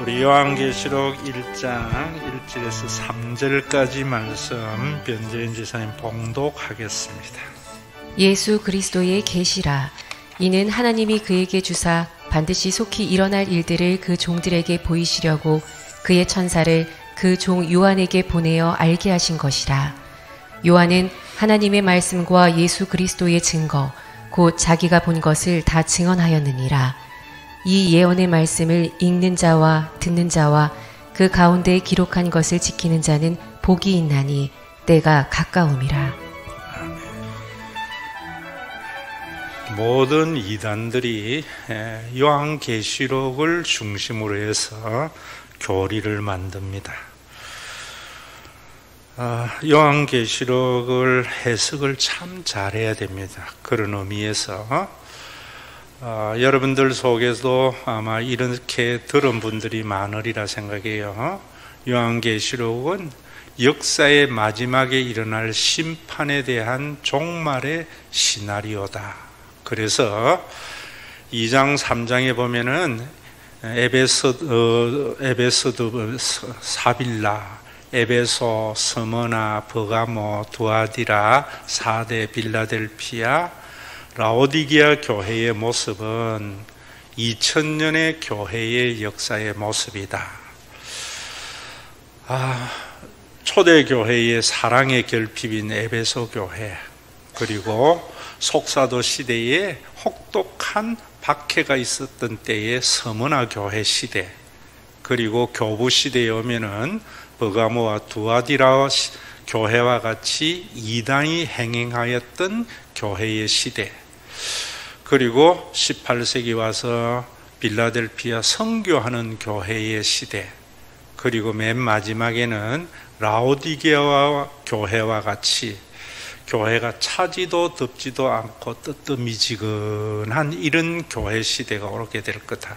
우리 요한계시록 1장 1절에서 3절까지 말씀 변재인 지사님 봉독하겠습니다. 예수 그리스도의 계시라. 이는 하나님이 그에게 주사 반드시 속히 일어날 일들을 그 종들에게 보이시려고 그의 천사를 그 종 요한에게 보내어 알게 하신 것이라. 요한은 하나님의 말씀과 예수 그리스도의 증거 곧 자기가 본 것을 다 증언하였느니라. 이 예언의 말씀을 읽는 자와 듣는 자와 그 가운데 기록한 것을 지키는 자는 복이 있나니 때가 가까움이라. 모든 이단들이 요한계시록을 중심으로 해서 교리를 만듭니다. 요한계시록을 해석을 참 잘해야 됩니다. 그런 의미에서 여러분들 속에서도 아마 이렇게 들은 분들이 많으리라 생각해요. 요한계시록은 역사의 마지막에 일어날 심판에 대한 종말의 시나리오다. 그래서 2장 3장에 보면은 에베소도 사빌라, 에베소, 스머나, 버가모, 두아디라, 사데, 빌라델피아, 라오디게아 교회의 모습은 2000년의 교회의 역사의 모습이다. 초대교회의 사랑의 결핍인 에베소 교회, 그리고 속사도 시대에 혹독한 박해가 있었던 때의 스머나 교회 시대, 그리고 교부 시대에 오면은 버가모와 두아디라 교회와 같이 이단이 행행하였던 교회의 시대, 그리고 18세기 와서 빌라델피아 선교하는 교회의 시대, 그리고 맨 마지막에는 라오디게아 교회와 같이 교회가 차지도 덥지도 않고 뜨뜻미지근한 이런 교회 시대가 오게 될 거다.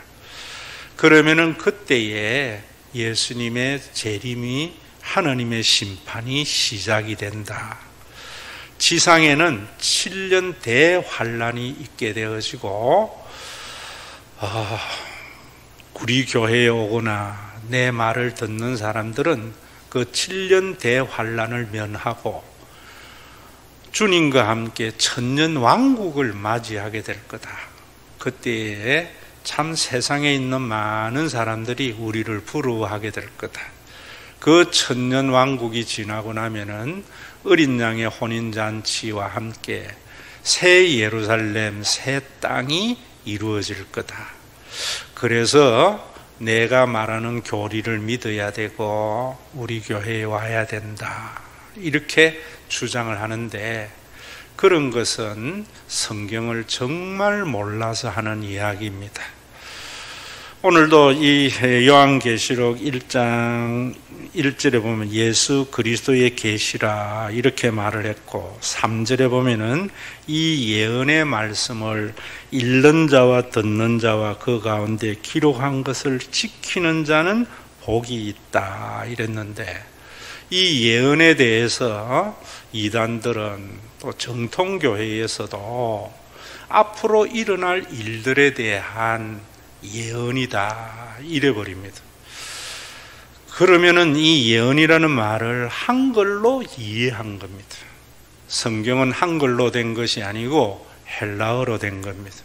그러면은 그때에 예수님의 재림이, 하나님의 심판이 시작이 된다. 지상에는 7년 대환란이 있게 되어지고, 우리 교회에 오거나 내 말을 듣는 사람들은 그 7년 대환란을 면하고 주님과 함께 천년 왕국을 맞이하게 될 거다. 그때에 참 세상에 있는 많은 사람들이 우리를 부러워하게 될 거다. 그 천년 왕국이 지나고 나면은 어린 양의 혼인잔치와 함께 새 예루살렘, 새 땅이 이루어질 거다. 그래서 내가 말하는 교리를 믿어야 되고 우리 교회에 와야 된다, 이렇게 주장을 하는데, 그런 것은 성경을 정말 몰라서 하는 이야기입니다. 오늘도 이 요한계시록 1장 1절에 보면 예수 그리스도의 계시라 이렇게 말을 했고, 3절에 보면은 이 예언의 말씀을 읽는 자와 듣는 자와 그 가운데 기록한 것을 지키는 자는 복이 있다 이랬는데, 이 예언에 대해서 이단들은 또 정통교회에서도 앞으로 일어날 일들에 대한 예언이다 이래버립니다. 그러면은 이 예언이라는 말을 한글로 이해한 겁니다. 성경은 한글로 된 것이 아니고 헬라어로 된 겁니다.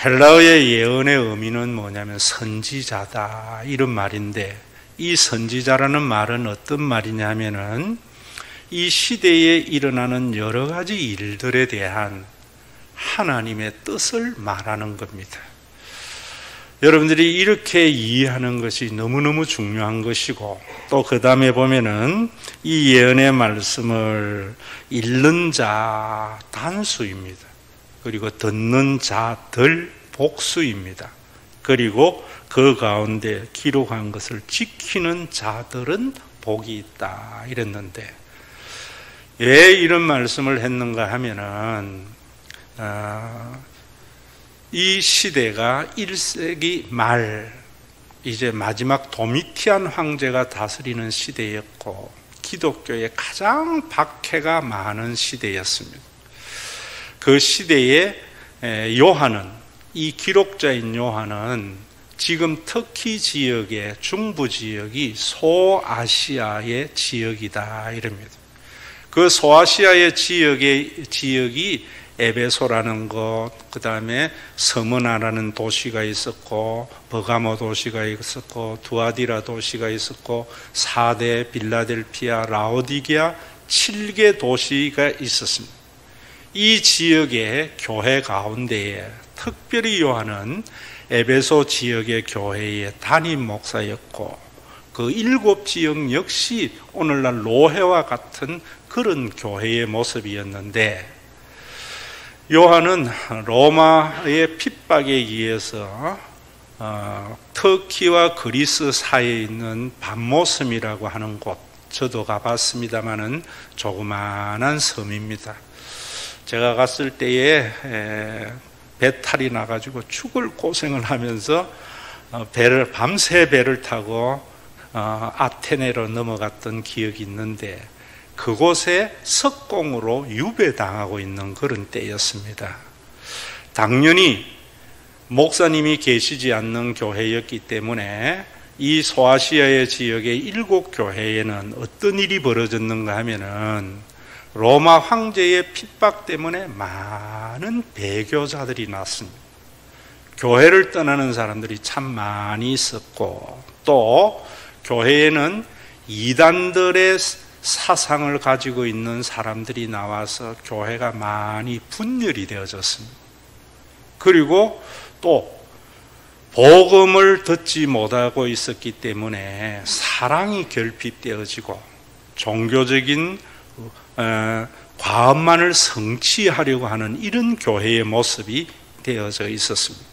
헬라어의 예언의 의미는 뭐냐면 선지자다 이런 말인데, 이 선지자라는 말은 어떤 말이냐면은 이 시대에 일어나는 여러 가지 일들에 대한 하나님의 뜻을 말하는 겁니다. 여러분들이 이렇게 이해하는 것이 너무너무 중요한 것이고, 또 그 다음에 보면은 이 예언의 말씀을 읽는 자 단수입니다. 그리고 듣는 자들 복수입니다. 그리고 그 가운데 기록한 것을 지키는 자들은 복이 있다 이랬는데, 왜 이런 말씀을 했는가 하면은 이 시대가 1세기 말, 이제 마지막 도미티안 황제가 다스리는 시대였고, 기독교에 가장 박해가 많은 시대였습니다. 그 시대에 요한은, 이 기록자인 요한은 지금 터키 지역의 중부 지역이 소아시아의 지역이다 이럽니다. 그 소아시아의 지역이 에베소라는 것, 그 다음에 스무나라는 도시가 있었고, 버가모 도시가 있었고, 두아디라 도시가 있었고, 사대, 빌라델피아, 라오디게아 7개 도시가 있었습니다. 이 지역의 교회 가운데에 특별히 요한은 에베소 지역의 교회의 담임 목사였고, 그 7지역 역시 오늘날 로해와 같은 그런 교회의 모습이었는데, 요한은 로마의 핍박에 의해서 터키와 그리스 사이에 있는 밤모섬이라고 하는 곳, 저도 가봤습니다마는 조그마한 섬입니다. 제가 갔을 때에 배탈이 나가지고 죽을 고생을 하면서 밤새 배를 타고 아테네로 넘어갔던 기억이 있는데, 그곳에 석공으로 유배당하고 있는 그런 때였습니다. 당연히 목사님이 계시지 않는 교회였기 때문에 이 소아시아의 지역의 7교회에는 어떤 일이 벌어졌는가 하면은 로마 황제의 핍박 때문에 많은 배교자들이 났습니다. 교회를 떠나는 사람들이 참 많이 있었고, 또 교회에는 이단들의 사상을 가지고 있는 사람들이 나와서 교회가 많이 분열이 되어졌습니다. 그리고 또 복음을 듣지 못하고 있었기 때문에 사랑이 결핍되어지고 종교적인 과업만을 성취하려고 하는 이런 교회의 모습이 되어져 있었습니다.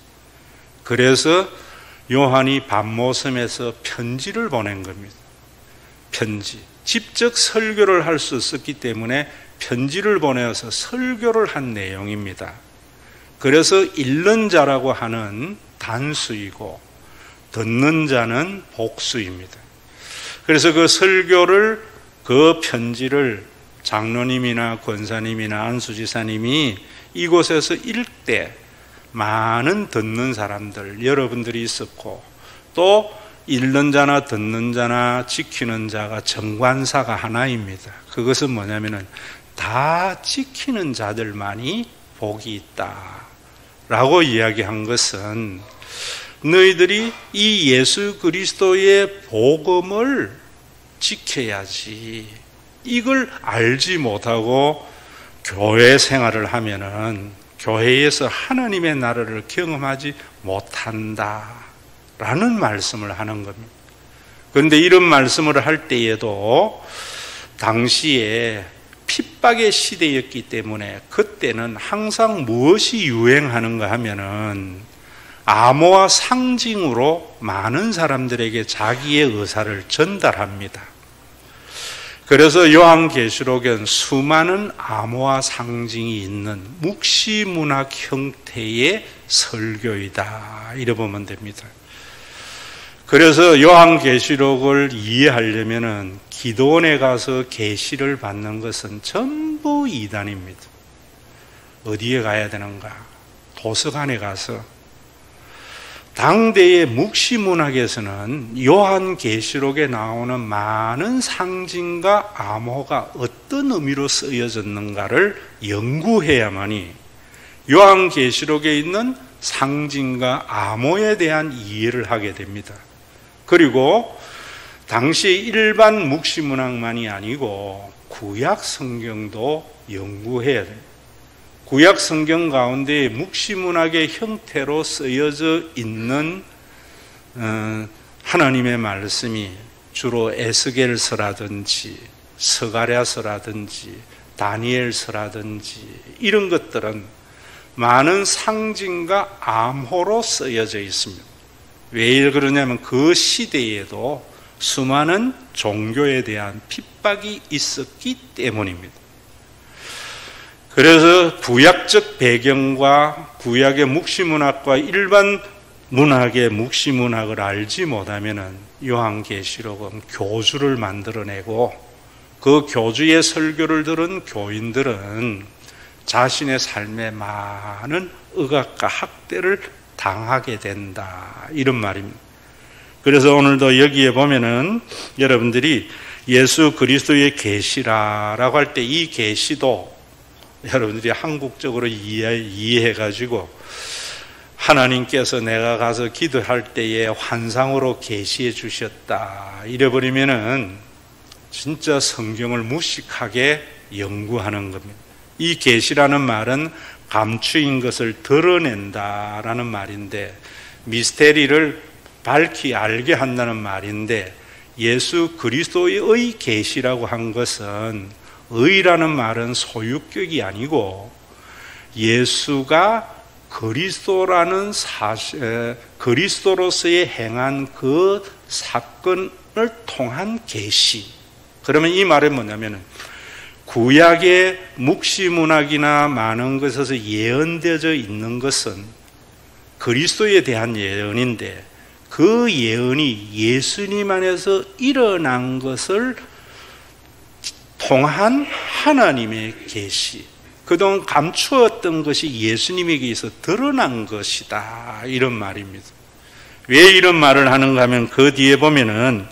그래서 요한이 밤모섬에서 편지를 보낸 겁니다. 편지. 직접 설교를 할 수 없었기 때문에 편지를 보내어서 설교를 한 내용입니다. 그래서 읽는 자라고 하는 단수이고 듣는 자는 복수입니다. 그래서 그 설교를, 그 편지를 장로님이나 권사님이나 안수지사님이 이곳에서 읽을 때 많은 듣는 사람들, 여러분들이 있었고, 또 읽는 자나 듣는 자나 지키는 자가 정관사가 하나입니다. 그것은 뭐냐면은 다 지키는 자들만이 복이 있다 라고 이야기한 것은, 너희들이 이 예수 그리스도의 복음을 지켜야지, 이걸 알지 못하고 교회 생활을 하면은 교회에서 하나님의 나라를 경험하지 못한다 라는 말씀을 하는 겁니다. 그런데 이런 말씀을 할 때에도 당시에 핍박의 시대였기 때문에 그때는 항상 무엇이 유행하는가 하면은 암호화 상징으로 많은 사람들에게 자기의 의사를 전달합니다. 그래서 요한계시록엔 수많은 암호화 상징이 있는 묵시문학 형태의 설교이다 이래 보면 됩니다. 그래서 요한계시록을 이해하려면은 기도원에 가서 계시를 받는 것은 전부 이단입니다. 어디에 가야 되는가? 도서관에 가서. 당대의 묵시문학에서는 요한계시록에 나오는 많은 상징과 암호가 어떤 의미로 쓰여졌는가를 연구해야만이 요한계시록에 있는 상징과 암호에 대한 이해를 하게 됩니다. 그리고 당시 일반 묵시문학만이 아니고 구약 성경도 연구해야 됩니다. 구약 성경 가운데 묵시문학의 형태로 쓰여져 있는 하나님의 말씀이 주로 에스겔서라든지 스가랴서라든지 다니엘서라든지 이런 것들은 많은 상징과 암호로 쓰여져 있습니다. 왜 그러냐면 그 시대에도 수많은 종교에 대한 핍박이 있었기 때문입니다. 그래서 구약적 배경과 구약의 묵시문학과 일반 문학의 묵시문학을 알지 못하면 요한계시록은 교주를 만들어내고 그 교주의 설교를 들은 교인들은 자신의 삶에 많은 억압과 학대를 당하게 된다, 이런 말입니다. 그래서 오늘도 여기에 보면은 여러분들이 예수 그리스도의 계시라라고 할 때 이 계시도 여러분들이 한국적으로 이해해가지고 하나님께서 내가 가서 기도할 때에 환상으로 계시해 주셨다 이래버리면은 진짜 성경을 무식하게 연구하는 겁니다. 이 계시라는 말은 감추인 것을 드러낸다라는 말인데, 미스테리를 밝히 알게 한다는 말인데, 예수 그리스도의 계시라고 한 것은, 의라는 말은 소유격이 아니고 예수가 그리스도라는 그리스도로서의 행한 그 사건을 통한 계시. 그러면 이 말은 뭐냐면, 구약의 묵시문학이나 많은 것에서 예언되어져 있는 것은 그리스도에 대한 예언인데, 그 예언이 예수님 안에서 일어난 것을 통한 하나님의 계시, 그동안 감추었던 것이 예수님에게서 드러난 것이다, 이런 말입니다. 왜 이런 말을 하는가 하면, 그 뒤에 보면은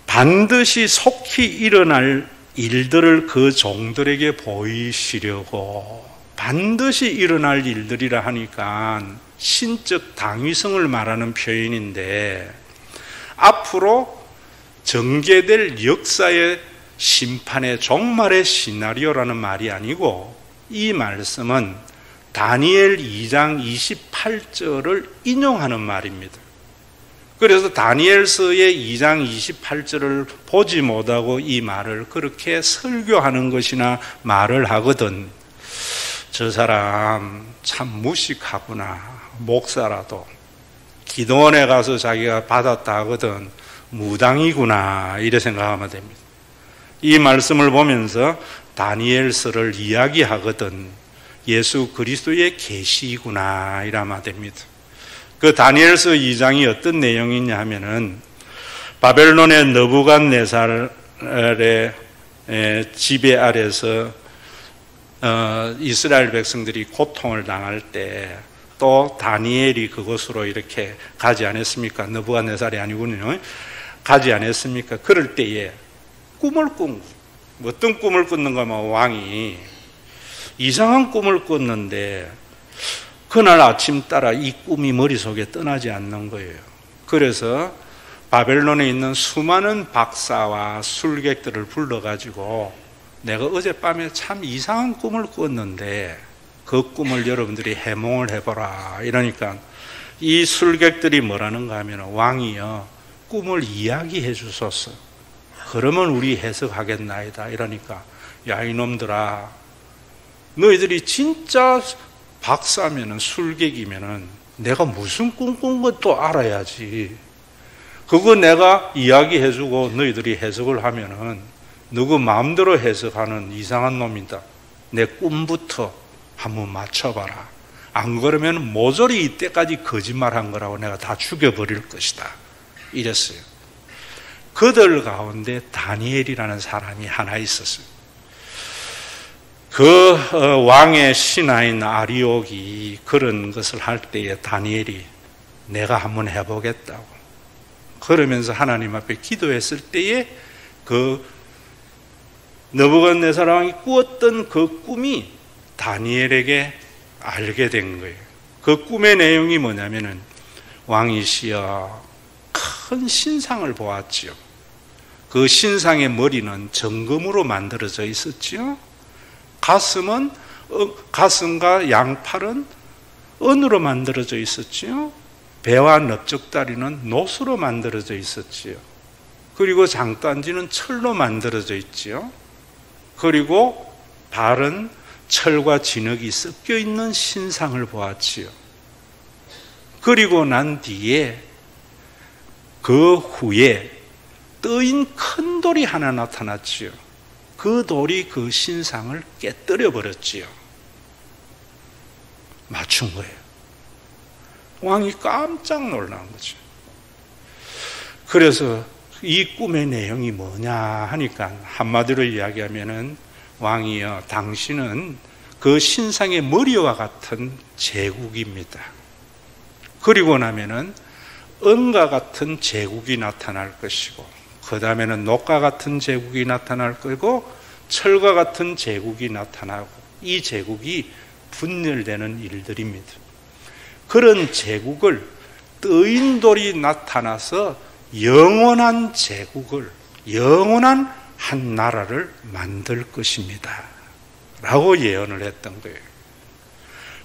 반드시 속히 일어날 일들을 그 종들에게 보이시려고, 반드시 일어날 일들이라 하니까 신적 당위성을 말하는 표현인데, 앞으로 전개될 역사의 심판의 종말의 시나리오라는 말이 아니고, 이 말씀은 다니엘 2장 28절을 인용하는 말입니다. 그래서 다니엘서의 2장 28절을 보지 못하고 이 말을 그렇게 설교하는 것이나 말을 하거든, 저 사람 참 무식하구나, 목사라도 기도원에 가서 자기가 받았다 하거든 무당이구나, 이래 생각하면 됩니다. 이 말씀을 보면서 다니엘서를 이야기하거든 예수 그리스도의 계시구나, 이러면 됩니다. 그 다니엘서 2장이 어떤 내용이냐 하면은, 바벨론의 느부갓네살의 지배 아래서 이스라엘 백성들이 고통을 당할 때 또 다니엘이 그곳으로 이렇게 가지 않았습니까? 느부갓네살이 아니군요. 가지 않았습니까? 그럴 때에 꿈을 꾼, 어떤 꿈을 꿨는가 하면, 왕이 이상한 꿈을 꿨는데 그날 아침 따라 이 꿈이 머릿속에 떠나지 않는 거예요. 그래서 바벨론에 있는 수많은 박사와 술객들을 불러가지고, 내가 어젯밤에 참 이상한 꿈을 꿨는데 그 꿈을 여러분들이 해몽을 해보라, 이러니까 이 술객들이 뭐라는가 하면, 왕이요 꿈을 이야기해 주소서, 그러면 우리 해석하겠나이다, 이러니까, 야 이놈들아, 너희들이 진짜 박사면은 술객이면은 내가 무슨 꿈 꾼 것도 알아야지. 그거 내가 이야기해주고 너희들이 해석을 하면은 누구 마음대로 해석하는 이상한 놈이다. 내 꿈부터 한번 맞춰봐라. 안 그러면 모조리 이때까지 거짓말한 거라고 내가 다 죽여버릴 것이다, 이랬어요. 그들 가운데 다니엘이라는 사람이 하나 있었어요. 그 왕의 신하인 아리옥이 그런 것을 할 때에 다니엘이 내가 한번 해보겠다고 그러면서 하나님 앞에 기도했을 때에 그 느부갓네살 왕이 꾸었던 그 꿈이 다니엘에게 알게 된 거예요. 그 꿈의 내용이 뭐냐면은, 왕이시여 큰 신상을 보았지요. 그 신상의 머리는 정금으로 만들어져 있었지요. 가슴과 양팔은 은으로 만들어져 있었지요. 배와 넓적다리는 노수로 만들어져 있었지요. 그리고 장단지는 철로 만들어져 있지요. 그리고 발은 철과 진흙이 섞여 있는 신상을 보았지요. 그리고 난 뒤에 그 후에 떠인 큰 돌이 하나 나타났지요. 그 돌이 그 신상을 깨뜨려 버렸지요. 맞춘 거예요. 왕이 깜짝 놀란 거죠. 그래서 이 꿈의 내용이 뭐냐 하니까 한마디로 이야기하면은, 왕이여 당신은 그 신상의 머리와 같은 제국입니다. 그리고 나면은 은과 같은 제국이 나타날 것이고, 그 다음에는 녹과 같은 제국이 나타날 거고, 철과 같은 제국이 나타나고, 이 제국이 분열되는 일들입니다. 그런 제국을 뜨인 돌이 나타나서 영원한 제국을, 영원한 한 나라를 만들 것입니다 라고 예언을 했던 거예요.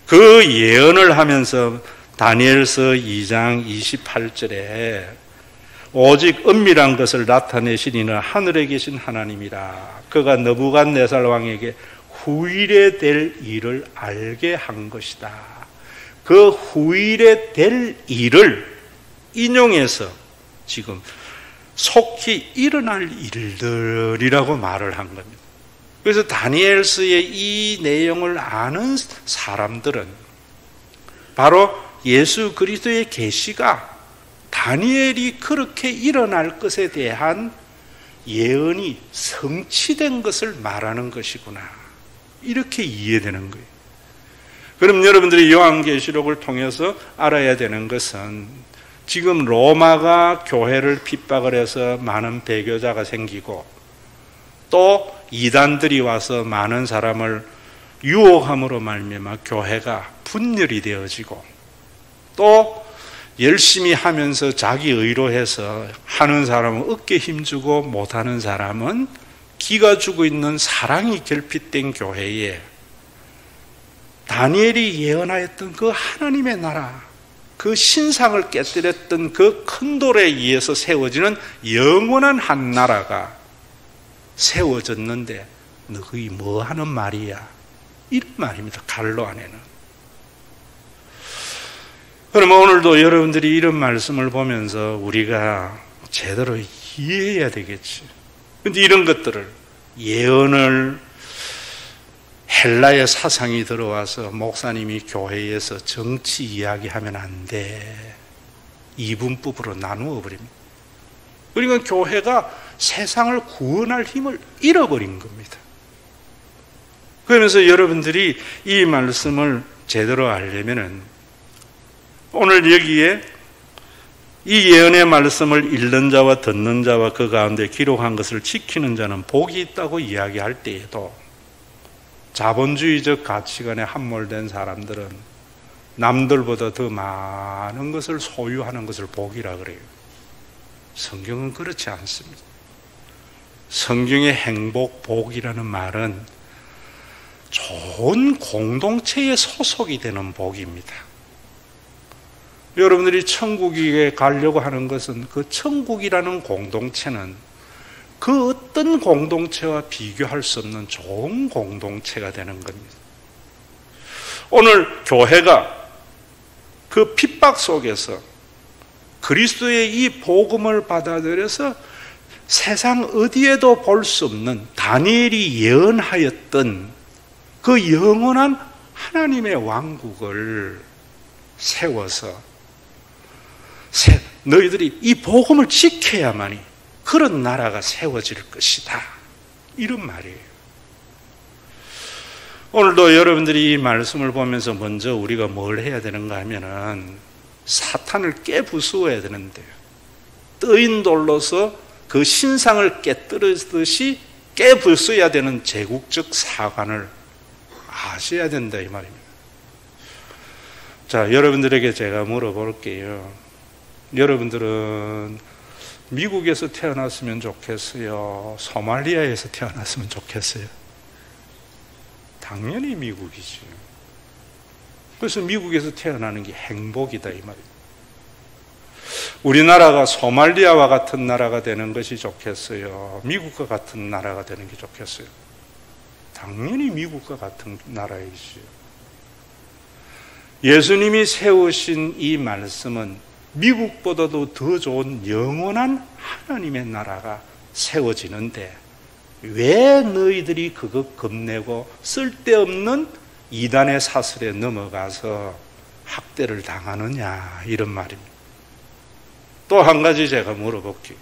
그 예언을 하면서 다니엘서 2장 28절에 오직 은밀한 것을 나타내신 이는 하늘에 계신 하나님이라. 그가 느부갓네살 왕에게 후일에 될 일을 알게 한 것이다. 그 후일에 될 일을 인용해서 지금 속히 일어날 일들이라고 말을 한 겁니다. 그래서 다니엘서의 이 내용을 아는 사람들은 바로 예수 그리스도의 계시가 다니엘이 그렇게 일어날 것에 대한 예언이 성취된 것을 말하는 것이구나, 이렇게 이해되는 거예요. 그럼 여러분들이 요한계시록을 통해서 알아야 되는 것은, 지금 로마가 교회를 핍박을 해서 많은 배교자가 생기고, 또 이단들이 와서 많은 사람을 유혹함으로 말미암아 교회가 분열이 되어지고, 또 열심히 하면서 자기 의로 해서 하는 사람은 어깨 힘주고 못하는 사람은 기가 주고 있는 사랑이 결핍된 교회에 다니엘이 예언하였던 그 하나님의 나라, 그 신상을 깨뜨렸던 그 큰 돌에 의해서 세워지는 영원한 한 나라가 세워졌는데 너희 뭐 하는 말이야, 이런 말입니다. 갈로 안에는. 그러면 오늘도 여러분들이 이런 말씀을 보면서 우리가 제대로 이해해야 되겠지. 그런데 이런 것들을, 예언을 헬라의 사상이 들어와서 목사님이 교회에서 정치 이야기하면 안 돼, 이분법으로 나누어 버립니다. 그러니까 교회가 세상을 구원할 힘을 잃어버린 겁니다. 그러면서 여러분들이 이 말씀을 제대로 알려면은, 오늘 여기에 이 예언의 말씀을 읽는 자와 듣는 자와 그 가운데 기록한 것을 지키는 자는 복이 있다고 이야기할 때에도, 자본주의적 가치관에 함몰된 사람들은 남들보다 더 많은 것을 소유하는 것을 복이라 그래요. 성경은 그렇지 않습니다. 성경의 행복, 복이라는 말은 좋은 공동체에 소속이 되는 복입니다. 여러분들이 천국에 가려고 하는 것은, 그 천국이라는 공동체는 그 어떤 공동체와 비교할 수 없는 좋은 공동체가 되는 겁니다. 오늘 교회가 그 핍박 속에서 그리스도의 이 복음을 받아들여서 세상 어디에도 볼 수 없는 다니엘이 예언하였던 그 영원한 하나님의 왕국을 세워서 너희들이 이 복음을 지켜야만이 그런 나라가 세워질 것이다, 이런 말이에요. 오늘도 여러분들이 이 말씀을 보면서 먼저 우리가 뭘 해야 되는가 하면은 사탄을 깨부수어야 되는데요, 뜨인 돌로서 그 신상을 깨뜨리듯이 깨부숴야 되는 제국적 사관을 아셔야 된다, 이 말입니다. 자, 여러분들에게 제가 물어볼게요. 여러분들은 미국에서 태어났으면 좋겠어요, 소말리아에서 태어났으면 좋겠어요? 당연히 미국이지. 그래서 미국에서 태어나는 게 행복이다, 이 말입니다. 우리나라가 소말리아와 같은 나라가 되는 것이 좋겠어요, 미국과 같은 나라가 되는 게 좋겠어요? 당연히 미국과 같은 나라이지요. 예수님이 세우신 이 말씀은 미국보다도 더 좋은 영원한 하나님의 나라가 세워지는데, 왜 너희들이 그거 겁내고 쓸데없는 이단의 사슬에 넘어가서 학대를 당하느냐, 이런 말입니다. 또 한 가지 제가 물어볼게요.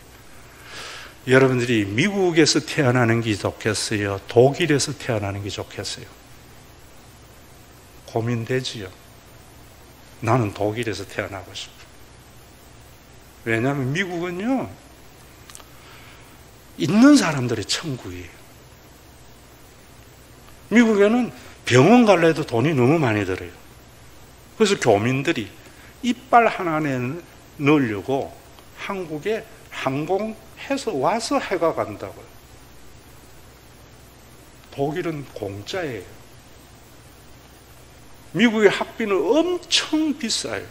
여러분들이 미국에서 태어나는 게 좋겠어요, 독일에서 태어나는 게 좋겠어요? 고민되지요. 나는 독일에서 태어나고 싶어. 왜냐하면 미국은요, 있는 사람들의 천국이에요. 미국에는 병원 갈래도 돈이 너무 많이 들어요. 그래서 교민들이 이빨 하나 넣으려고 한국에 항공해서 와서 해가 간다고요. 독일은 공짜예요. 미국의 학비는 엄청 비싸요.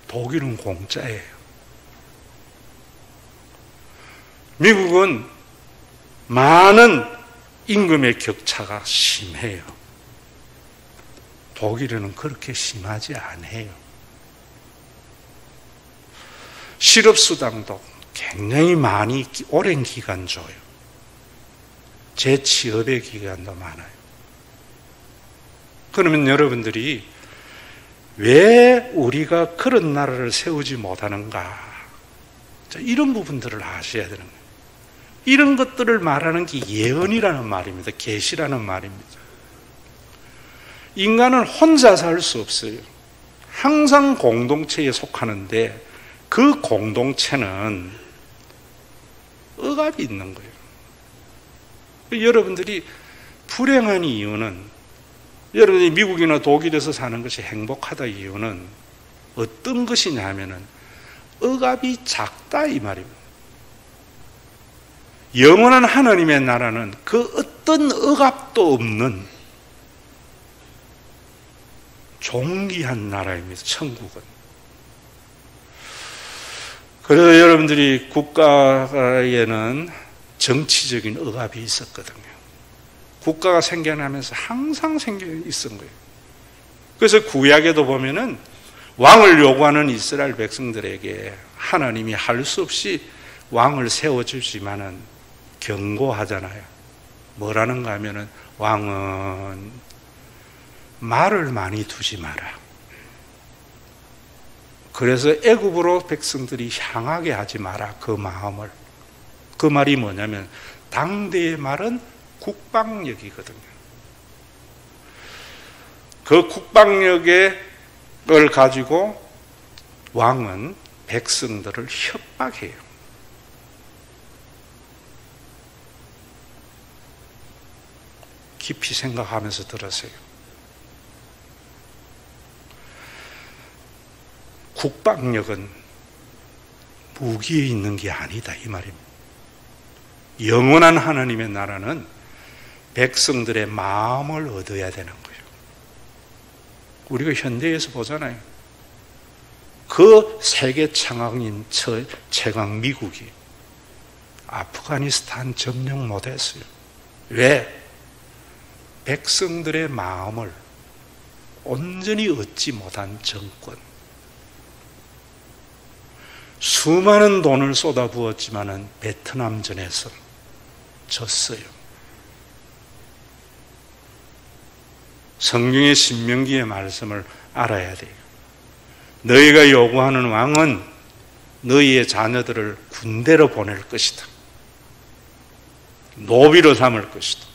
독일은 공짜예요. 미국은 많은 임금의 격차가 심해요. 독일에는 그렇게 심하지 않아요. 실업수당도 굉장히 많이 오랜 기간 줘요. 재취업의 기간도 많아요. 그러면 여러분들이 왜 우리가 그런 나라를 세우지 못하는가? 이런 부분들을 아셔야 되는 거예요. 이런 것들을 말하는 게 예언이라는 말입니다. 계시라는 말입니다. 인간은 혼자 살 수 없어요. 항상 공동체에 속하는데 그 공동체는 억압이 있는 거예요. 여러분들이 불행한 이유는, 여러분이 미국이나 독일에서 사는 것이 행복하다 이유는 어떤 것이냐 하면은 억압이 작다 이 말입니다. 영원한 하나님의 나라는 그 어떤 억압도 없는 존귀한 나라입니다. 천국은. 그래서 여러분들이 국가에는 정치적인 억압이 있었거든요. 국가가 생겨나면서 항상 생겨 있은 거예요. 그래서 구약에도 보면은 왕을 요구하는 이스라엘 백성들에게 하나님이 할 수 없이 왕을 세워주지만은 경고하잖아요. 뭐라는가 하면은 왕은 말을 많이 두지 마라. 그래서 애굽으로 백성들이 향하게 하지 마라. 그 마음을. 그 말이 뭐냐면 당대의 말은 국방력이거든요. 그 국방력을 가지고 왕은 백성들을 협박해요. 깊이 생각하면서 들으세요. 국방력은 무기에 있는 게 아니다 이 말입니다. 영원한 하나님의 나라는 백성들의 마음을 얻어야 되는 거예요. 우리가 현대에서 보잖아요. 그 세계 창왕인 최강 미국이 아프가니스탄 점령 못했어요. 왜? 백성들의 마음을 온전히 얻지 못한 정권. 수많은 돈을 쏟아부었지만은 베트남전에서 졌어요. 성경의 신명기의 말씀을 알아야 돼요. 너희가 요구하는 왕은 너희의 자녀들을 군대로 보낼 것이다. 노비로 삼을 것이다.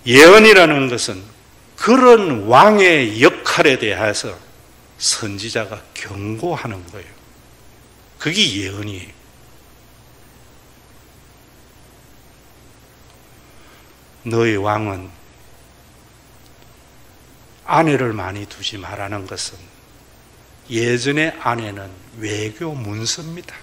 예언이라는 것은 그런 왕의 역할에 대해서 선지자가 경고하는 거예요. 그게 예언이에요. 너희 왕은 아내를 많이 두지 말라는 것은 예전의 아내는 외교 문서입니다.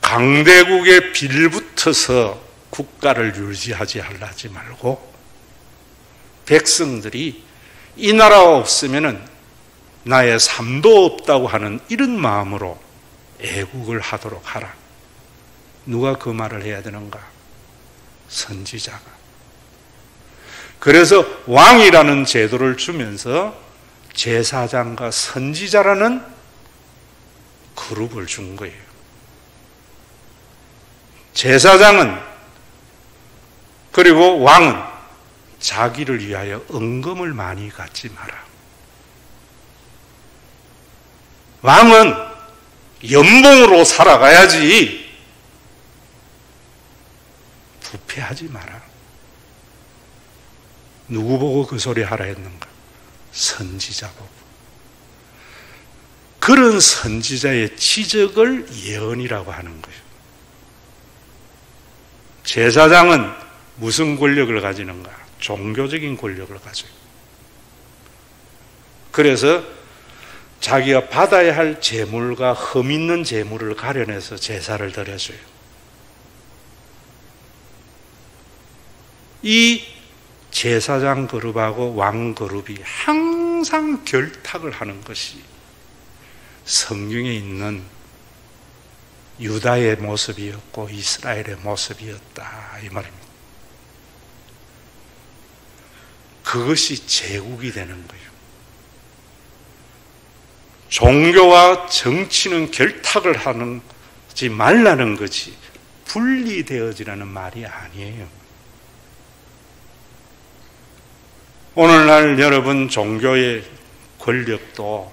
강대국에 빌붙어서 국가를 유지하지 하지 말고 백성들이 이 나라가 없으면은 나의 삶도 없다고 하는 이런 마음으로 애국을 하도록 하라. 누가 그 말을 해야 되는가? 선지자가. 그래서 왕이라는 제도를 주면서 제사장과 선지자라는 그룹을 준 거예요. 제사장은 그리고 왕은 자기를 위하여 은금을 많이 갖지 마라. 왕은 연봉으로 살아가야지 부패하지 마라. 누구 보고 그 소리 하라 했는가? 선지자 보고. 그런 선지자의 지적을 예언이라고 하는 거예요. 제사장은 무슨 권력을 가지는가? 종교적인 권력을 가져요. 그래서 자기가 받아야 할 제물과 흠 있는 제물을 가려내서 제사를 드려줘요. 이 제사장 그룹하고 왕 그룹이 항상 결탁을 하는 것이 성경에 있는 유다의 모습이었고 이스라엘의 모습이었다 이 말입니다. 그것이 제국이 되는 거예요. 종교와 정치는 결탁을 하지 말라는 거지 분리되어지라는 말이 아니에요. 오늘날 여러분 종교의 권력도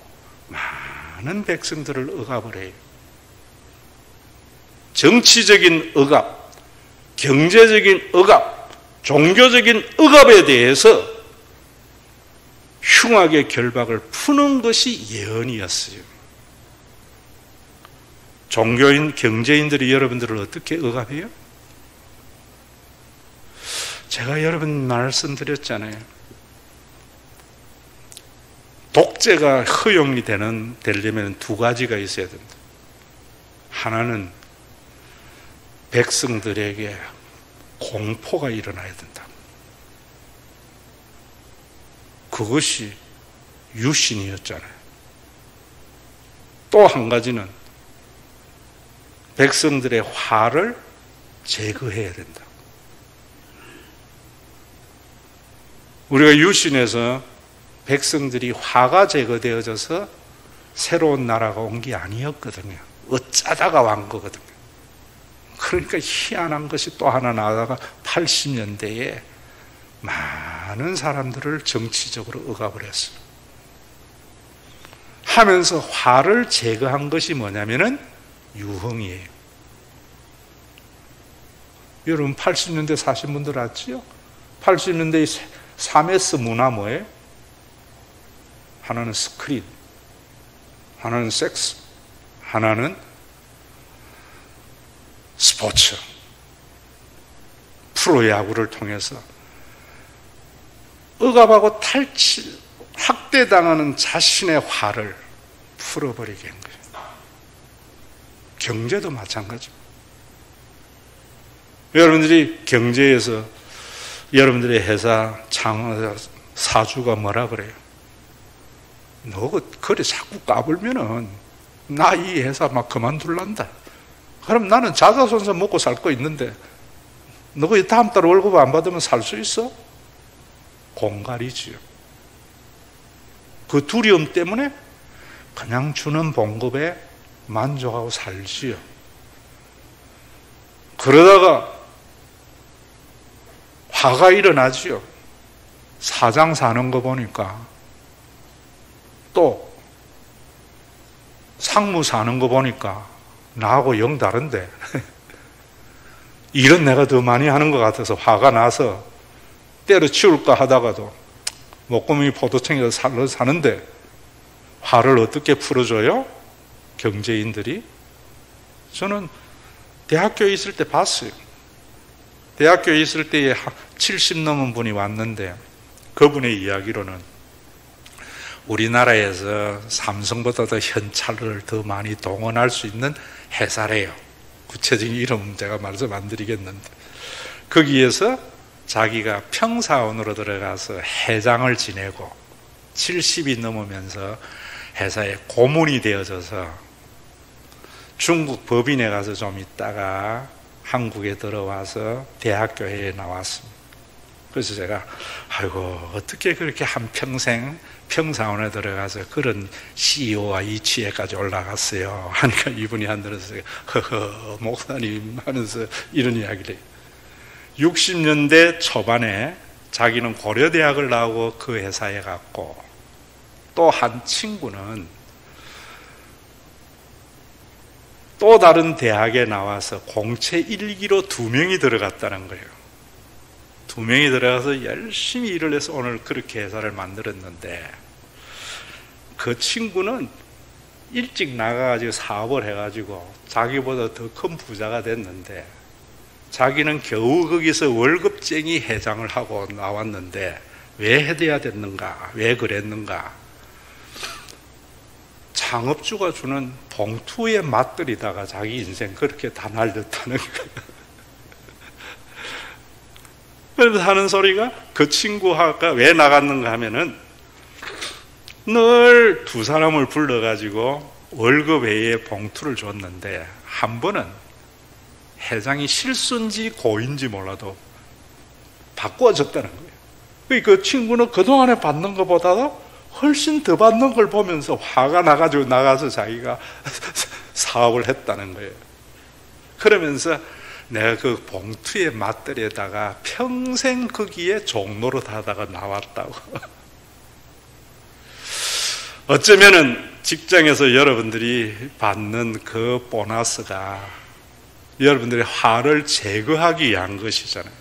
많은 백성들을 억압을 해요. 정치적인 억압, 경제적인 억압, 종교적인 억압에 대해서 흉악의 결박을 푸는 것이 예언이었어요. 종교인, 경제인들이 여러분들을 어떻게 억압해요? 제가 여러분 말씀드렸잖아요. 독재가 허용이 되려면 두 가지가 있어야 된다. 하나는 백성들에게 공포가 일어나야 된다. 그것이 유신이었잖아요. 또 한 가지는 백성들의 화를 제거해야 된다. 우리가 유신에서 백성들이 화가 제거되어져서 새로운 나라가 온 게 아니었거든요. 어쩌다가 왕 거거든요. 그러니까 희한한 것이 또 하나 나다가 80년대에 많은 사람들을 정치적으로 억압을 했어요. 하면서 화를 제거한 것이 뭐냐면은 유흥이에요. 여러분 80년대 사신 분들 알지요? 80년대의 3S 문화 뭐예요? 하나는 스크린, 하나는 섹스, 하나는 스포츠, 프로야구를 통해서 억압하고 탈취, 학대당하는 자신의 화를 풀어버리게 한 거예요. 경제도 마찬가지입니다. 여러분들이 경제에서 여러분들의 회사 사주가 뭐라 그래요? 너 그래 자꾸 까불면은 나 이 회사 막 그만둘란다. 그럼 나는 자자손손 먹고 살 거 있는데 너 그 다음 달 월급 안 받으면 살 수 있어? 공갈이지요. 그 두려움 때문에 그냥 주는 봉급에 만족하고 살지요. 그러다가 화가 일어나지요. 사장 사는 거 보니까 또 상무 사는 거 보니까 나하고 영 다른데 일은 내가 더 많이 하는 것 같아서 화가 나서 때려치울까 하다가도 목구멍이 포도청에서 사는데 화를 어떻게 풀어줘요? 경제인들이. 저는 대학교에 있을 때 봤어요. 대학교에 있을 때에 70 넘은 분이 왔는데 그분의 이야기로는 우리나라에서 삼성보다도 현찰을 더 많이 동원할 수 있는 회사래요. 구체적인 이름은 제가 말씀 안 드리겠는데 거기에서 자기가 평사원으로 들어가서 회장을 지내고 70이 넘으면서 회사에 고문이 되어져서 중국 법인에 가서 좀 있다가 한국에 들어와서 대학교에 나왔습니다. 그래서 제가 아이고 어떻게 그렇게 한평생 평사원에 들어가서 그런 CEO와 이치에까지 올라갔어요 하니까 이분이 한들어서 허허 목사님 하면서 이런 이야기를 해요. 60년대 초반에 자기는 고려대학을 나오고 그 회사에 갔고 또 한 친구는 또 다른 대학에 나와서 공채 1기로 2명이 들어갔다는 거예요. 2명이 들어가서 열심히 일을 해서 오늘 그렇게 회사를 만들었는데, 그 친구는 일찍 나가가지고 사업을 해가지고 자기보다 더 큰 부자가 됐는데, 자기는 겨우 거기서 월급쟁이 회장을 하고 나왔는데 왜 해야 됐는가? 왜 그랬는가? 창업주가 주는 봉투에 맞들이다가 자기 인생 그렇게 다 날렸다는 거예요. 그래서 하는 소리가, 그 친구가 왜 나갔는가 하면은 늘 두 사람을 불러가지고 월급 외에 봉투를 줬는데 한 번은 회장이 실수인지 고인지 몰라도 바꿔줬다는 거예요. 그 친구는 그동안에 받는 것보다도 훨씬 더 받는 걸 보면서 화가 나가지고 나가서 자기가 사업을 했다는 거예요. 그러면서 내가 그 봉투에 맞들여다가 평생 거기에 종로로 하다가 나왔다고. 어쩌면은 직장에서 여러분들이 받는 그 보너스가 여러분들의 화를 제거하기 위한 것이잖아요.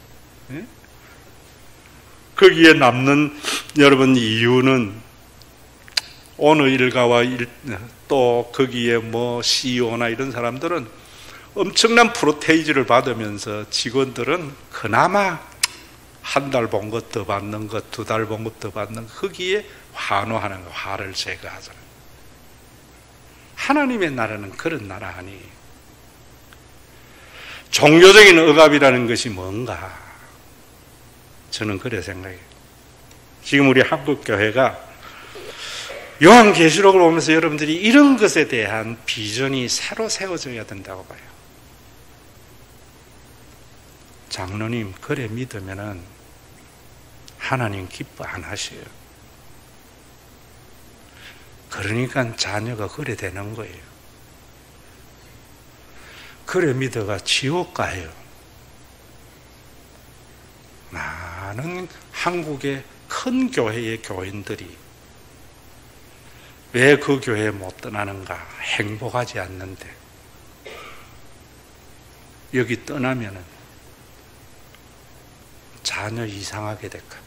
거기에 남는 여러분 이유는 어느 일가와 또 거기에 뭐 CEO나 이런 사람들은 엄청난 프로테이지를 받으면서 직원들은 그나마 한 달 본 것 더 받는 것, 2달 본 것 더 받는 것, 거기에 환호하는 거, 화를 제거하잖아요. 하나님의 나라는 그런 나라 아니에요. 종교적인 억압이라는 것이 뭔가? 저는 그래 생각해요. 지금 우리 한국교회가 요한계시록을 보면서 여러분들이 이런 것에 대한 비전이 새로 세워져야 된다고 봐요. 장로님, 그래 믿으면은 하나님 기뻐 안 하셔요. 그러니까 자녀가 그래 되는 거예요. 그래 믿어가 지옥 가요. 많은 한국의 큰 교회의 교인들이 왜 그 교회에 못 떠나는가? 행복하지 않는데. 여기 떠나면은 자녀 이상하게 될까?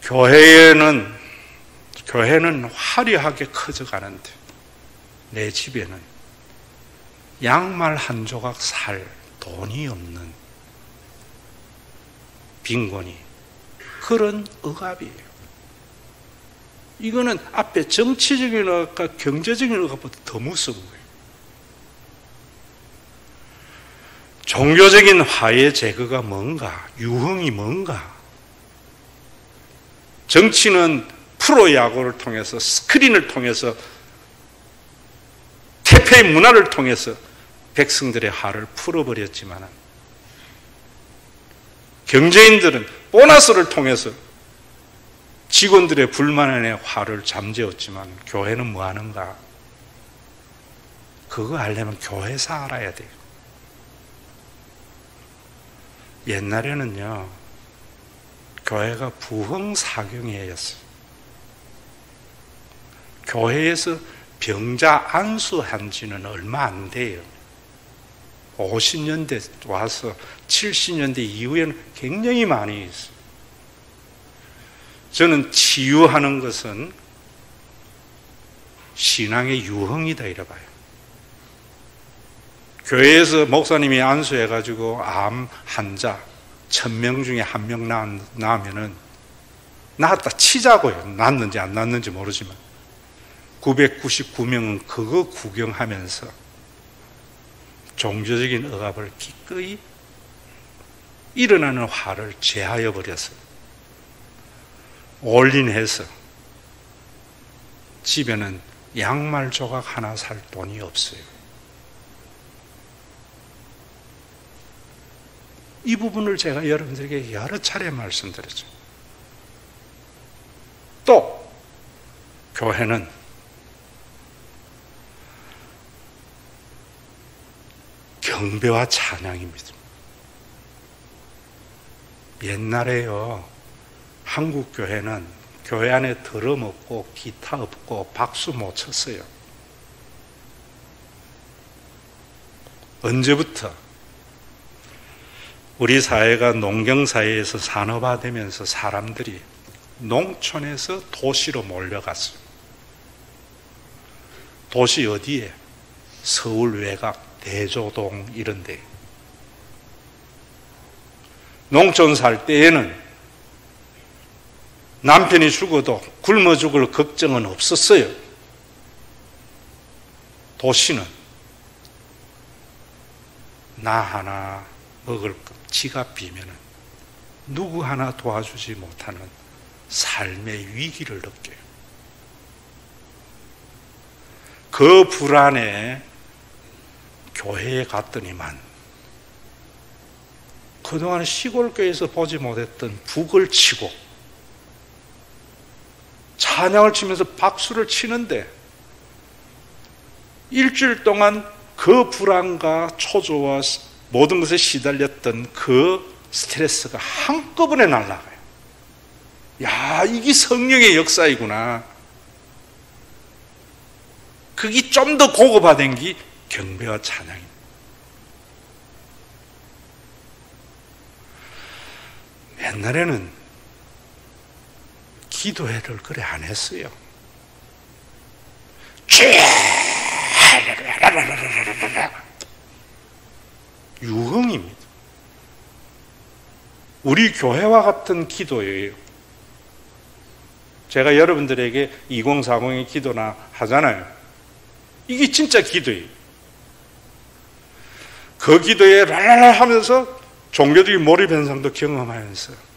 교회는 화려하게 커져가는데 내 집에는 양말 한 조각 살 돈이 없는 빈곤이, 그런 억압이에요. 이거는 앞에 정치적인 억압과 경제적인 억압보다 더 무서운 거예요. 종교적인 화해 제거가 뭔가? 유흥이 뭔가? 정치는 프로야구를 통해서, 스크린을 통해서, 태페의 문화를 통해서 백성들의 화를 풀어버렸지만, 경제인들은 보너스를 통해서 직원들의 불만의 화를 잠재웠지만, 교회는 뭐 하는가? 그거 알려면 교회사 알아야 돼요. 옛날에는요, 교회가 부흥사경회였어요. 교회에서 병자 안수한 지는 얼마 안 돼요. 50년대 와서 70년대 이후에는 굉장히 많이 있어요. 저는 치유하는 것은 신앙의 유흥이다 이래 봐요. 교회에서 목사님이 안수해가지고 암 환자 1000명 중에 1명 나으면은 나았다 치자고요. 낫는지 안 낫는지 모르지만 999명은 그거 구경하면서 종교적인 억압을 기꺼이 일어나는 화를 제하여 버려서 올인해서 집에는 양말 조각 하나 살 돈이 없어요. 이 부분을 제가 여러분들에게 여러 차례 말씀드렸죠. 또 교회는 경배와 찬양입니다. 옛날에요, 한국 교회는 교회 안에 드럼 없고 기타 없고 박수 못 쳤어요. 언제부터 우리 사회가 농경사회에서 산업화되면서 사람들이 농촌에서 도시로 몰려갔어요. 도시 어디에? 서울 외곽, 대조동 이런 데. 농촌 살 때에는 남편이 죽어도 굶어 죽을 걱정은 없었어요. 도시는 나 하나 먹을 것, 지갑 비면은 누구 하나 도와주지 못하는 삶의 위기를 느껴요. 그 불안에 교회에 갔더니만 그동안 시골교회에서 보지 못했던 북을 치고 찬양을 치면서 박수를 치는데 일주일 동안 그 불안과 초조와 모든 것에 시달렸던 그 스트레스가 한꺼번에 날아가요. 야, 이게 성령의 역사이구나. 그게 좀 더 고급화된 게 경배와 찬양입니다. 옛날에는 기도회를 그래 안 했어요. 유흥입니다. 우리 교회와 같은 기도예요. 제가 여러분들에게 2040의 기도나 하잖아요. 이게 진짜 기도예요. 그 기도에 랄랄라 하면서 종교적인 몰입 현상도 경험하면서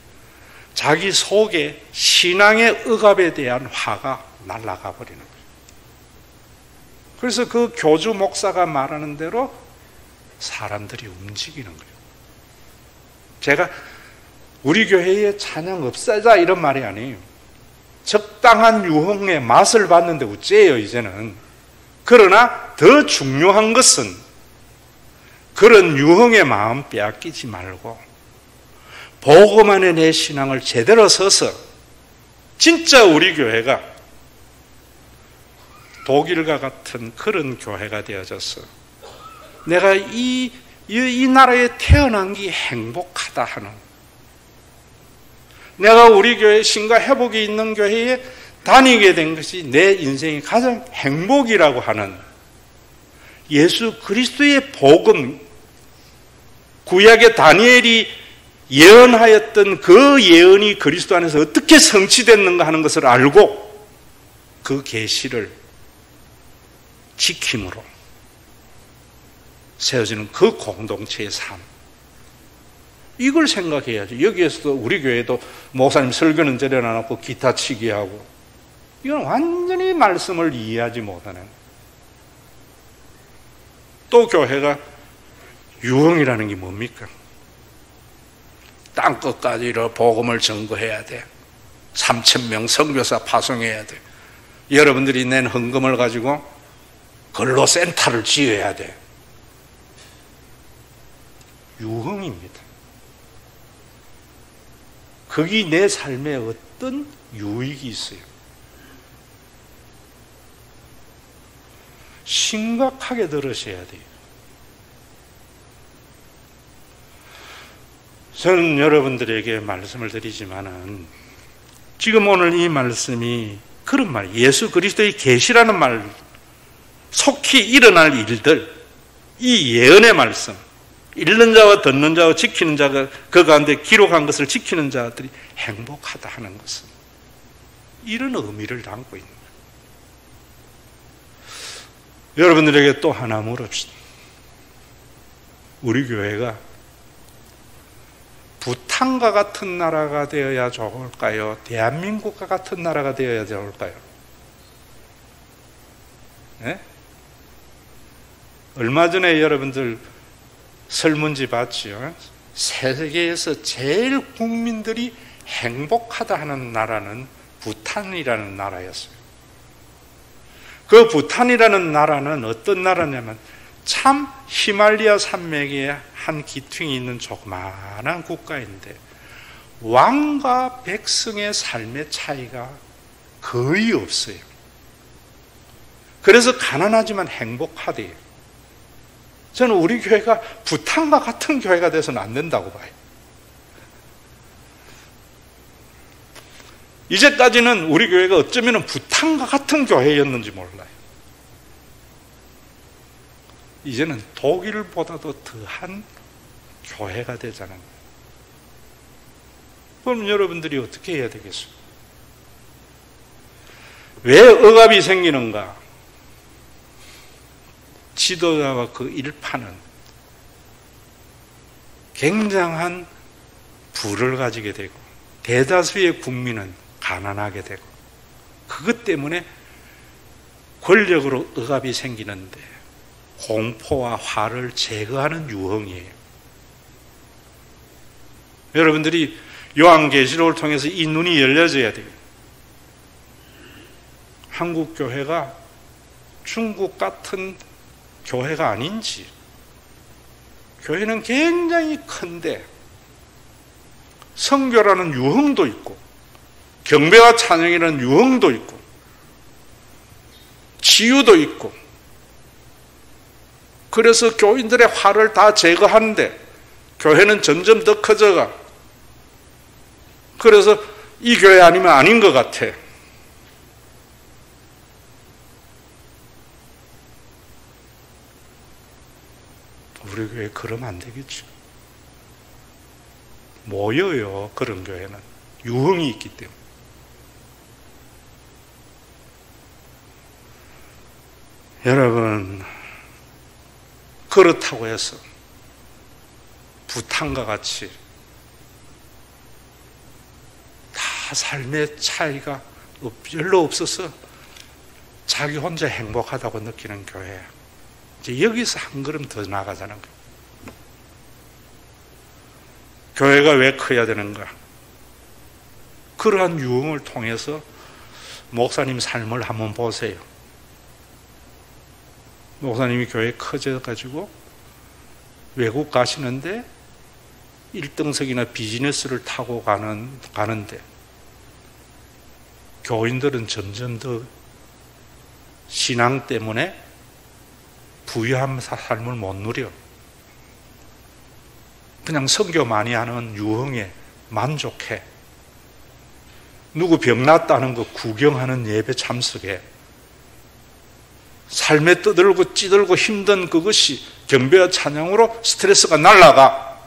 자기 속에 신앙의 억압에 대한 화가 날아가 버리는 거예요. 그래서 그 교주 목사가 말하는 대로 사람들이 움직이는 거예요. 제가 우리 교회에 찬양 없애자 이런 말이 아니에요. 적당한 유흥의 맛을 봤는데 어째요 이제는. 그러나 더 중요한 것은 그런 유흥의 마음 빼앗기지 말고 복음 안에 내 신앙을 제대로 서서 진짜 우리 교회가 독일과 같은 그런 교회가 되어져서 내가 이 나라에 태어난 게 행복하다 하는, 내가 우리 교회 신과 회복이 있는 교회에 다니게 된 것이 내 인생의 가장 행복이라고 하는 예수 그리스도의 복음, 구약의 다니엘이 예언하였던 그 예언이 그리스도 안에서 어떻게 성취됐는가 하는 것을 알고 그 계시를 지킴으로 세워지는 그 공동체의 삶, 이걸 생각해야죠. 여기에서도 우리 교회도 목사님 설교는 저려놔놓고 기타 치기 하고, 이건 완전히 말씀을 이해하지 못하는. 또 교회가 유흥이라는 게 뭡니까? 땅끝까지 복음을 증거해야 돼. 3,000명 선교사 파송해야 돼. 여러분들이 낸 헌금을 가지고 근로센터를 지어야 돼. 유흥입니다. 거기 내 삶에 어떤 유익이 있어요? 심각하게 들으셔야 돼요. 저는 여러분들에게 말씀을 드리지만은 지금 오늘 이 말씀이 그런 말, 예수 그리스도의 계시라는 말, 속히 일어날 일들, 이 예언의 말씀, 읽는 자와 듣는 자와 지키는 자가 그 가운데 기록한 것을 지키는 자들이 행복하다 하는 것은 이런 의미를 담고 있는 거예요. 여러분들에게 또 하나 물읍시다. 우리 교회가 부탄과 같은 나라가 되어야 좋을까요? 대한민국과 같은 나라가 되어야 좋을까요? 네? 얼마 전에 여러분들 설문지 봤지요? 세계에서 제일 국민들이 행복하다 하는 나라는 부탄이라는 나라였어요. 그 부탄이라는 나라는 어떤 나라냐면 참 히말리아 산맥에 한 기퉁이 있는 조그마한 국가인데 왕과 백성의 삶의 차이가 거의 없어요. 그래서 가난하지만 행복하대요. 저는 우리 교회가 부탄과 같은 교회가 돼서는 안 된다고 봐요. 이제까지는 우리 교회가 어쩌면 부탄과 같은 교회였는지 몰라요. 이제는 독일보다도 더한 교회가 되자는 거예요. 그럼 여러분들이 어떻게 해야 되겠어요? 왜 억압이 생기는가? 지도자와 그 일파는 굉장한 부를 가지게 되고 대다수의 국민은 가난하게 되고 그것 때문에 권력으로 억압이 생기는데 공포와 화를 제거하는 유형이에요. 여러분들이 요한계시록을 통해서 이 눈이 열려져야 돼요. 한국 교회가 중국 같은 교회가 아닌지, 교회는 굉장히 큰데 선교라는 유흥도 있고 경배와 찬양이라는 유흥도 있고 치유도 있고, 그래서 교인들의 화를 다 제거하는데 교회는 점점 더 커져가. 그래서 이 교회 아니면 아닌 것 같아. 우리 교회 그러면 안 되겠죠. 모여요. 그런 교회는 유흥이 있기 때문에. 여러분, 그렇다고 해서 부탄과 같이 다 삶의 차이가 별로 없어서 자기 혼자 행복하다고 느끼는 교회, 이제 여기서 한 걸음 더 나아가자는 거예요. 교회가 왜 커야 되는가? 그러한 유흥을 통해서 목사님 삶을 한번 보세요. 목사님이 교회 커져가지고 외국 가시는데 1등석이나 비즈니스를 타고 가는데 교인들은 점점 더 신앙 때문에 부유한 삶을 못 누려. 그냥 선교 많이 하는 유흥에 만족해. 누구 병 났다는 거 구경하는 예배 참석해. 삶에 떠들고 찌들고 힘든 그것이 경배와 찬양으로 스트레스가 날아가.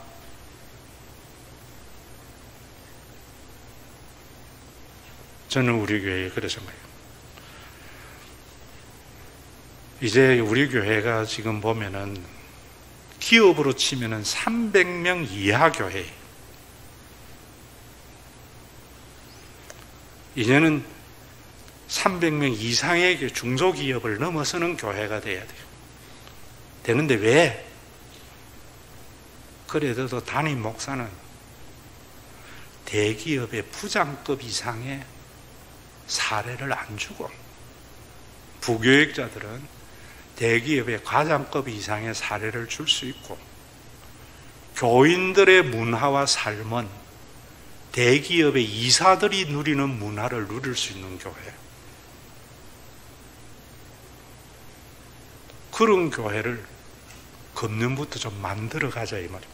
저는 우리 교회에 그래서 말이에요. 이제 우리 교회가 지금 보면은 기업으로 치면은 300명 이하 교회예요. 이제는 300명 이상의 중소기업을 넘어서는 교회가 돼야 돼요. 되는데 왜? 그래도 담임 목사는 대기업의 부장급 이상의 사례를 안 주고, 부교육자들은 대기업의 과장급 이상의 사례를 줄 수 있고, 교인들의 문화와 삶은 대기업의 이사들이 누리는 문화를 누릴 수 있는 교회, 그런 교회를 금년부터 좀 만들어 가자 이 말이에요.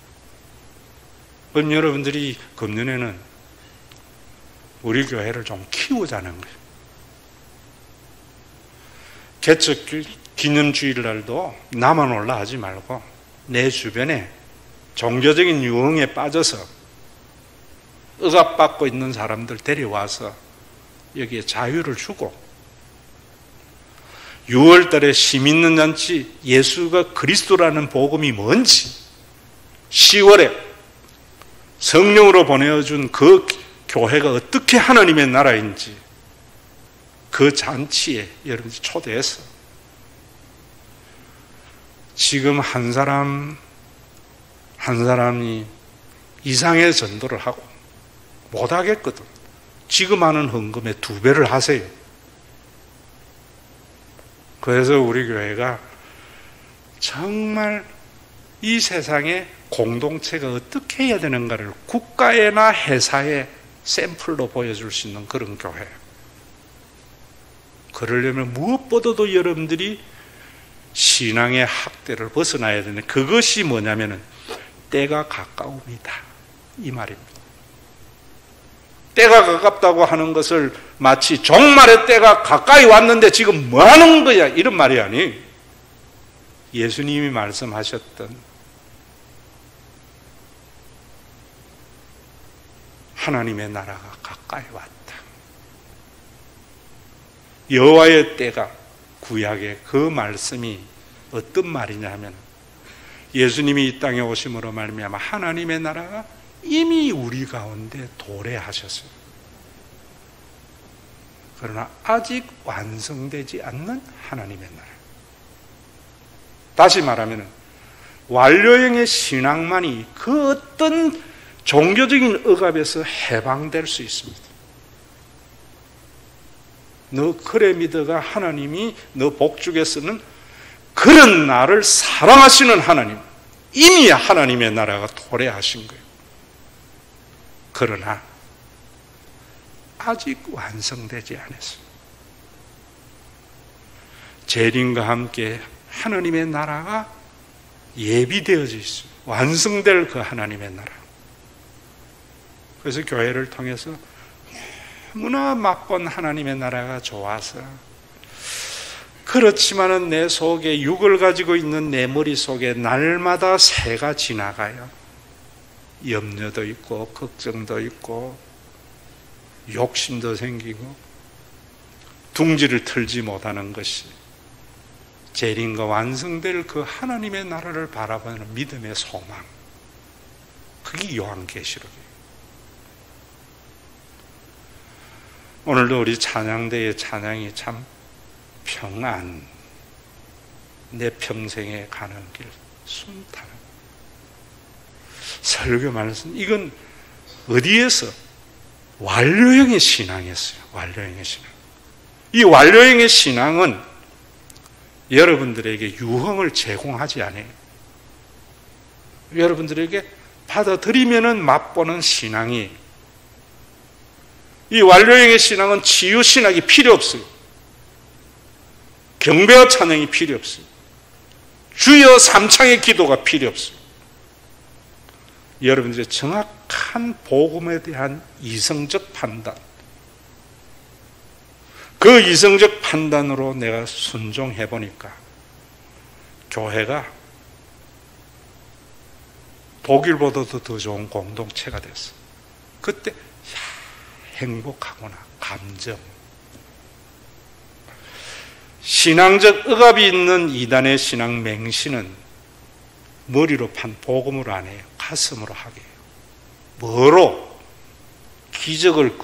그럼 여러분들이 금년에는 우리 교회를 좀 키우자는 거예요. 개척 기념주일날도 나만 올라 하지 말고 내 주변에 종교적인 유흥에 빠져서 억압받고 있는 사람들 데려와서 여기에 자유를 주고, 6월달에 심 있는 잔치 예수가 그리스도라는 복음이 뭔지, 10월에 성령으로 보내어준 그 교회가 어떻게 하나님의 나라인지 그 잔치에 여러분들이 초대해서 지금 한 사람이 이상의 전도를 하고 못하겠거든. 지금 하는 헌금의 2배를 하세요. 그래서 우리 교회가 정말 이 세상에 공동체가 어떻게 해야 되는가를 국가에나 회사에 샘플로 보여줄 수 있는 그런 교회. 그러려면 무엇보다도 여러분들이 신앙의 학대를 벗어나야 되는, 그것이 뭐냐면은 때가 가까웁니다, 이 말입니다. 때가 가깝다고 하는 것을 마치 종말의 때가 가까이 왔는데 지금 뭐 하는 거야, 이런 말이 아니, 예수님이 말씀하셨던 하나님의 나라가 가까이 왔다. 여호와의 때가, 구약의 그 말씀이 어떤 말이냐 하면, 예수님이 이 땅에 오심으로 말미암아 하나님의 나라가 이미 우리 가운데 도래하셨어요. 그러나 아직 완성되지 않는 하나님의 나라. 다시 말하면 완료형의 신앙만이 그 어떤 종교적인 억압에서 해방될 수 있습니다. 너 그래 믿어가 하나님이 너 복주게 쓰는 그런 나를 사랑하시는 하나님, 이미 하나님의 나라가 도래하신 거예요. 그러나 아직 완성되지 않았어요. 재림과 함께 하나님의 나라가 예비되어져 있어요. 완성될 그 하나님의 나라. 그래서 교회를 통해서 너무나 맛본 하나님의 나라가 좋아서, 그렇지만은 내 속에, 육을 가지고 있는 내 머릿속에 날마다 새가 지나가요. 염려도 있고 걱정도 있고 욕심도 생기고 둥지를 틀지 못하는 것이 재림과 완성될 그 하나님의 나라를 바라보는 믿음의 소망, 그게 요한계시록이에요. 오늘도 우리 찬양대의 찬양이 참 평안, 내 평생에 가는 길 순탄. 설교 말씀, 이건 어디에서? 완료형의 신앙이었어요. 완료형의 신앙. 이 완료형의 신앙은 여러분들에게 유흥을 제공하지 않아요. 여러분들에게 받아들이면은 맛보는 신앙이, 이 완료형의 신앙은 치유 신학이 필요 없어요. 경배와 찬양이 필요 없어요. 주여 삼창의 기도가 필요 없어요. 여러분들의 정확한 복음에 대한 이성적 판단, 그 이성적 판단으로 내가 순종해 보니까 교회가 독일보다도 더 좋은 공동체가 됐어. 그때 행복하구나, 감정. 신앙적 억압이 있는 이단의 신앙 맹신은 머리로 판 복음으로 안 해요. 가슴으로 하게 해요. 뭐로? 기적을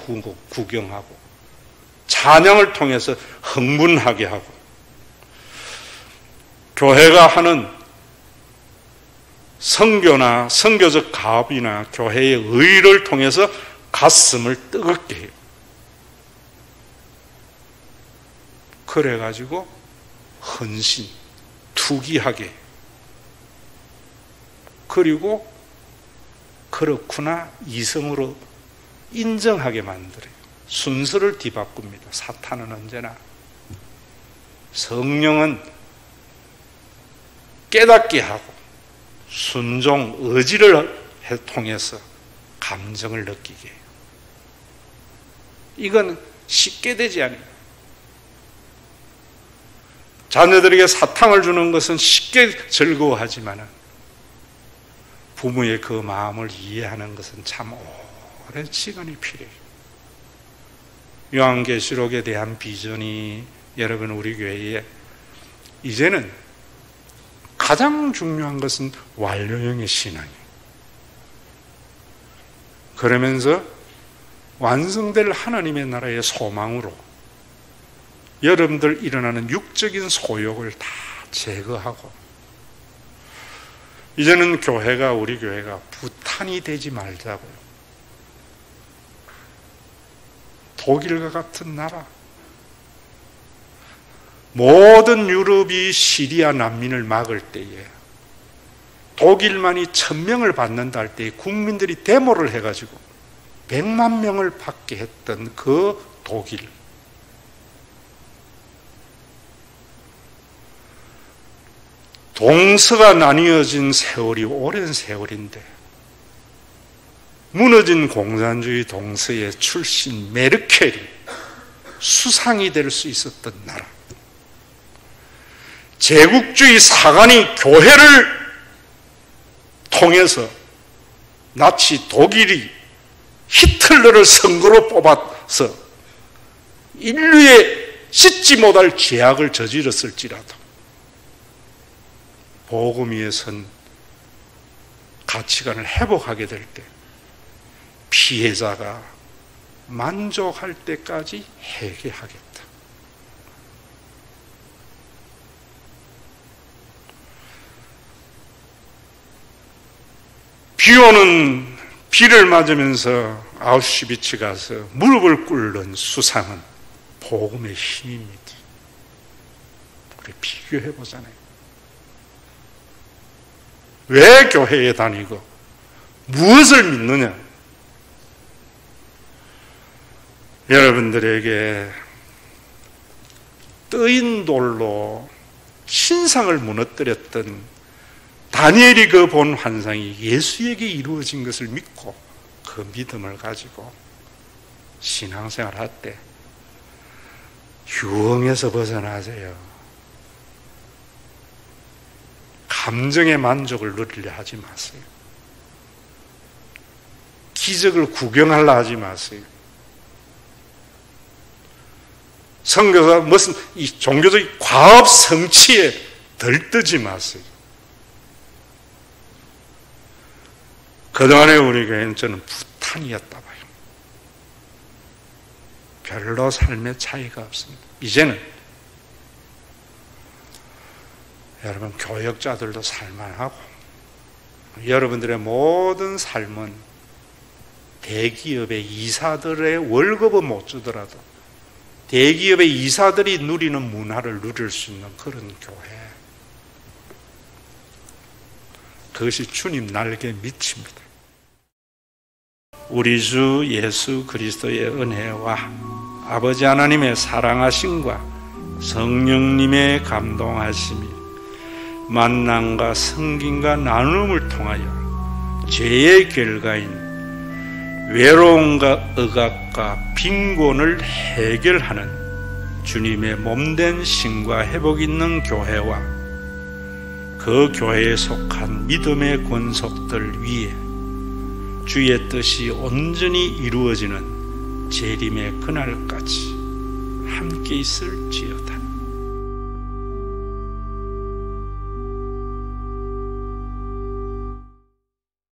구경하고 찬양을 통해서 흥분하게 하고, 교회가 하는 선교나 선교적 가업이나 교회의 의를 통해서 가슴을 뜨겁게 해요. 그래가지고 헌신, 투기하게 해요. 그리고 그렇구나 이성으로 인정하게 만들어요. 순서를 뒤바꿉니다. 사탄은 언제나. 성령은 깨닫게 하고 순종, 의지를 통해서 감정을 느끼게 해요. 이건 쉽게 되지 않아요. 자녀들에게 사탕을 주는 것은 쉽게 즐거워하지만 부모의 그 마음을 이해하는 것은 참 오랜 시간이 필요해요. 요한계시록에 대한 비전이 여러분 우리 교회에 이제는 가장 중요한 것은 완료형의 신앙이에요. 그러면서 완성될 하나님의 나라의 소망으로 여러분들 일어나는 육적인 소욕을 다 제거하고, 이제는 교회가, 우리 교회가 부탄이 되지 말자고요. 독일과 같은 나라, 모든 유럽이 시리아 난민을 막을 때에 독일만이 1000명을 받는다 할 때에 국민들이 데모를 해가지고 100만 명을 받게 했던 그 독일, 동서가 나뉘어진 세월이 오랜 세월인데 무너진 공산주의 동서의 출신 메르켈이 수상이 될 수 있었던 나라, 제국주의 사관이 교회를 통해서 나치 독일이 히틀러를 선거로 뽑아서 인류의 씻지 못할 죄악을 저질렀을지라도 복음 위에 선 가치관을 회복하게 될 때 피해자가 만족할 때까지 회개하겠다. 비 오는 비를 맞으면서 아우슈비츠 가서 무릎을 꿇는 수상은 복음의 힘입니다. 우리 비교해 보잖아요. 왜 교회에 다니고 무엇을 믿느냐? 여러분들에게 떠인 돌로 신상을 무너뜨렸던 다니엘이 그 본 환상이 예수에게 이루어진 것을 믿고 그 믿음을 가지고 신앙생활 할 때 유흥에서 벗어나세요. 감정의 만족을 누리려 하지 마세요. 기적을 구경하려 하지 마세요. 선교사 무슨 이 종교적 과업 성취에 들뜨지 마세요. 그동안에 우리 교회는 저는 부탄이었다 봐요. 별로 삶의 차이가 없습니다. 이제는 여러분 교역자들도 살만하고 여러분들의 모든 삶은 대기업의 이사들의 월급은 못 주더라도 대기업의 이사들이 누리는 문화를 누릴 수 있는 그런 교회, 그것이 주님 날개 밑입니다. 우리 주 예수 그리스도의 은혜와 아버지 하나님의 사랑하심과 성령님의 감동하심이 만남과 성김과 나눔을 통하여 죄의 결과인 외로움과 억압과 빈곤을 해결하는 주님의 몸된 신과 회복 있는 교회와 그 교회에 속한 믿음의 권속들 위에 주의 뜻이 온전히 이루어지는 재림의 그날까지 함께 있을지어다.